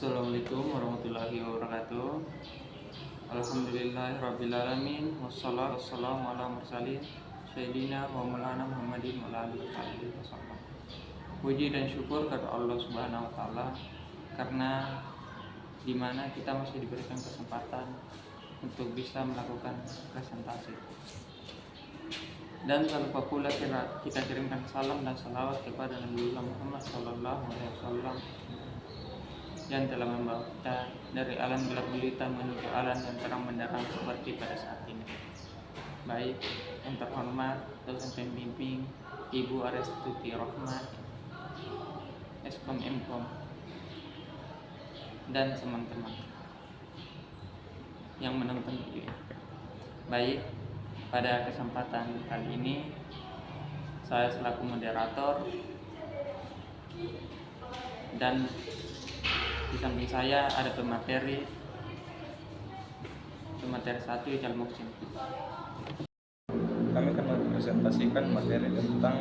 Assalamualaikum warahmatullahi wabarakatuh. Alhamdulillahirrabbilalamin. Wassalatu wassalamu ala mursalin Sayyidina wa maulana Muhammadin wa ala alihi wasallam. Puji dan syukur kepada Allah Subhanahu wa taala karena dimana kita masih diberikan kesempatan untuk bisa melakukan presentasi. Dan tak lupa pula kita kirimkan salam dan salawat kepada Nabi Muhammad SAW yang telah membawa kita dari alam gelap gulita menuju alam yang terang benderang seperti pada saat ini. Baik yang terhormat dosen pembimbing Ibu Arestuti Rohmat, Eskom Mkom, dan teman-teman yang menonton video ini. Baik, pada kesempatan kali ini saya selaku moderator dan di samping saya ada pemateri satu Ijal Muksin. Kami akan mempresentasikan materi tentang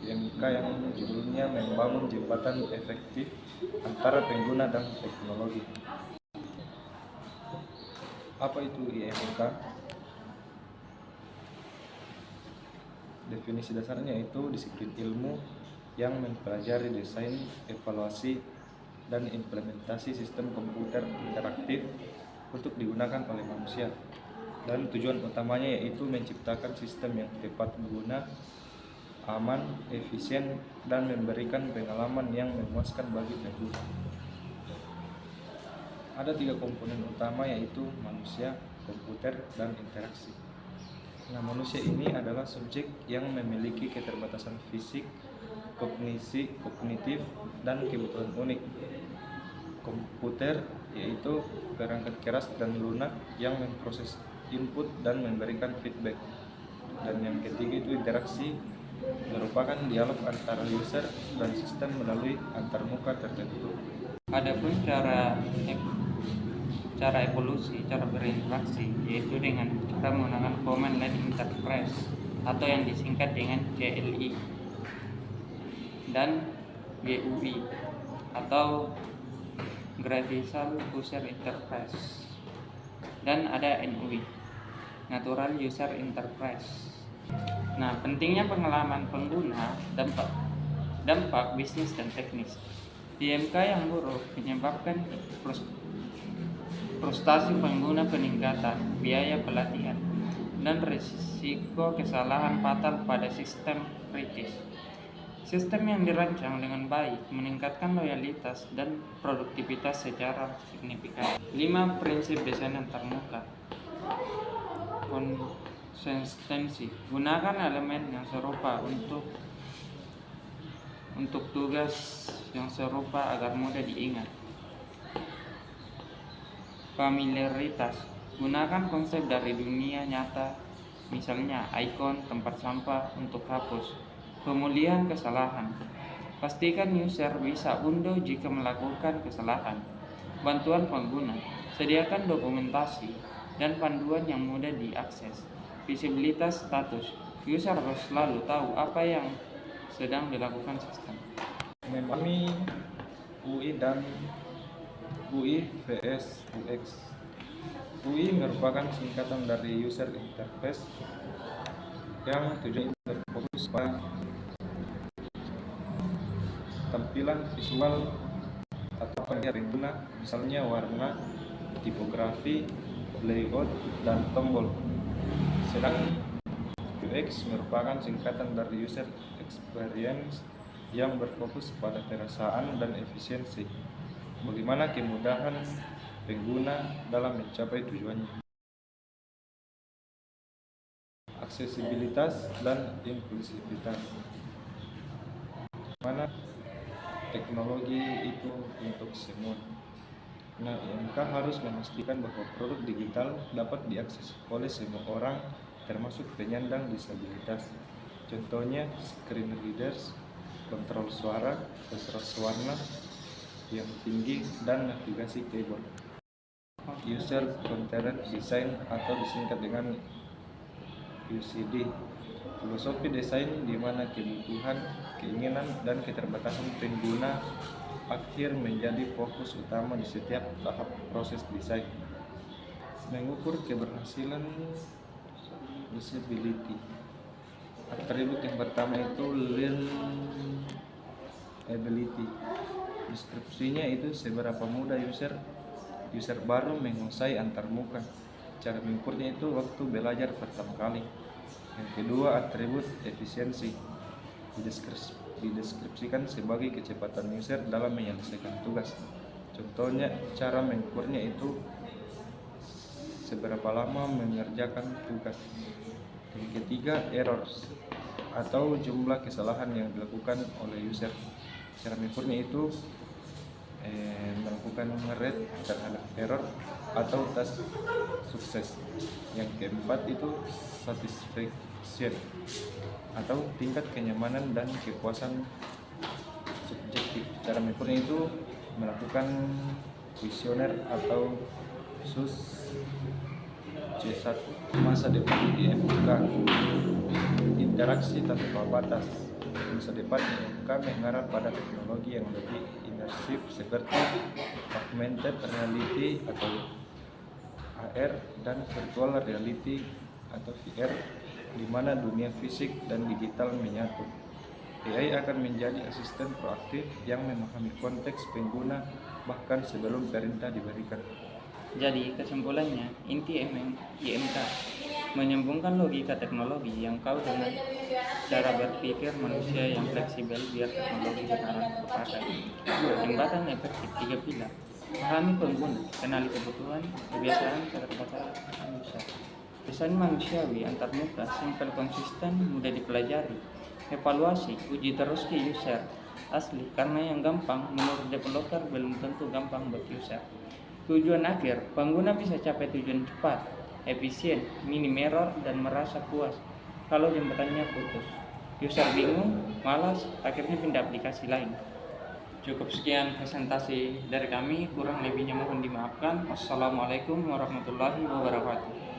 IMK yang judulnya membangun jembatan efektif antara pengguna dan teknologi. Apa itu IMK? Definisi dasarnya itu disiplin ilmu yang mempelajari desain, evaluasi, dan implementasi sistem komputer interaktif untuk digunakan oleh manusia. Dan tujuan utamanya yaitu menciptakan sistem yang tepat guna, aman, efisien, dan memberikan pengalaman yang memuaskan bagi pengguna. Ada 3 komponen utama yaitu manusia, komputer, dan interaksi. Nah, manusia ini adalah subjek yang memiliki keterbatasan fisik, kognisi, kognitif, dan kebutuhan unik. Komputer yaitu perangkat keras dan lunak yang memproses input dan memberikan feedback. Dan yang ketiga itu interaksi, merupakan dialog antara user dan sistem melalui antarmuka tertentu. Adapun cara evolusi, cara berinteraksi yaitu dengan cara menggunakan command line interface atau yang disingkat dengan CLI dan GUI atau Graphical User Interface, dan ada NUI, Natural User Interface. Nah, pentingnya pengalaman pengguna, dampak bisnis dan teknis. IMK yang buruk menyebabkan frustasi pengguna, peningkatan biaya pelatihan, dan risiko kesalahan fatal pada sistem kritis. Sistem yang dirancang dengan baik meningkatkan loyalitas dan produktivitas secara signifikan. 5 prinsip desain antarmuka. Konsistensi. Gunakan elemen yang serupa untuk tugas yang serupa agar mudah diingat. Familiaritas. Gunakan konsep dari dunia nyata, misalnya ikon tempat sampah untuk hapus. Pemulihan kesalahan. Pastikan user bisa unduh jika melakukan kesalahan. Bantuan pengguna. Sediakan dokumentasi dan panduan yang mudah diakses. Visibilitas status. User harus selalu tahu apa yang sedang dilakukan sistem. Memahami UI dan UI vs UX. UI merupakan singkatan dari User Interface yang tujuannya berfokus pada tampilan visual atau pengguna, misalnya warna, tipografi, layout, dan tombol. Sedangkan UX merupakan singkatan dari User Experience yang berfokus pada perasaan dan efisiensi, bagaimana kemudahan pengguna dalam mencapai tujuannya. Aksesibilitas dan inklusivitas. Mana teknologi itu untuk semua. Nah, IMK harus memastikan bahwa produk digital dapat diakses oleh semua orang, termasuk penyandang disabilitas. Contohnya screen readers, kontrol suara, kontras warna yang tinggi, dan navigasi keyboard. User Centered Design atau disingkat dengan UCD. Filosofi desain di mana kebutuhan, keinginan, dan keterbatasan pengguna akhir menjadi fokus utama di setiap tahap proses desain. Mengukur keberhasilan usability. Atribut yang pertama itu learnability. Deskripsinya itu seberapa mudah user baru menguasai antarmuka. Cara mengukurnya itu waktu belajar pertama kali. Yang kedua, atribut efisiensi. Dideskripsikan sebagai kecepatan user dalam menyelesaikan tugas. Contohnya, cara mengukurnya itu seberapa lama mengerjakan tugas. Yang ketiga, errors atau jumlah kesalahan yang dilakukan oleh user. Cara mengukurnya itu melakukan rate terhadap error atau task sukses. Yang keempat itu satisfaction atau tingkat kenyamanan dan kepuasan subjektif. Cara mengukurnya itu melakukan kuesioner atau SUS C1. Masa depan IMK, interaksi tanpa batas. Masa depan IMK mengarah pada teknologi yang lebih imersif seperti augmented reality atau AR dan virtual reality atau VR, di mana dunia fisik dan digital menyatu. AI akan menjadi asisten proaktif yang memahami konteks pengguna bahkan sebelum perintah diberikan. Jadi kesimpulannya, inti IMK menyambungkan logika teknologi yang kau dengan cara berpikir manusia yang fleksibel biar teknologi benar terpakai. Jembatan efektif 3 pilar. Pahami pengguna, kenali kebutuhan, kebiasaan, keterbatasan user. Desain manusiawi antarmuka, simpel, konsisten, mudah dipelajari. Evaluasi, uji terus ke user asli, karena yang gampang menurut developer belum tentu gampang buat user. Tujuan akhir, pengguna bisa capai tujuan cepat, efisien, minim error, dan merasa puas. Kalau jembatannya putus, user bingung, malas, akhirnya pindah aplikasi lain. Cukup sekian presentasi dari kami, kurang lebihnya mohon dimaafkan. Wassalamualaikum warahmatullahi wabarakatuh.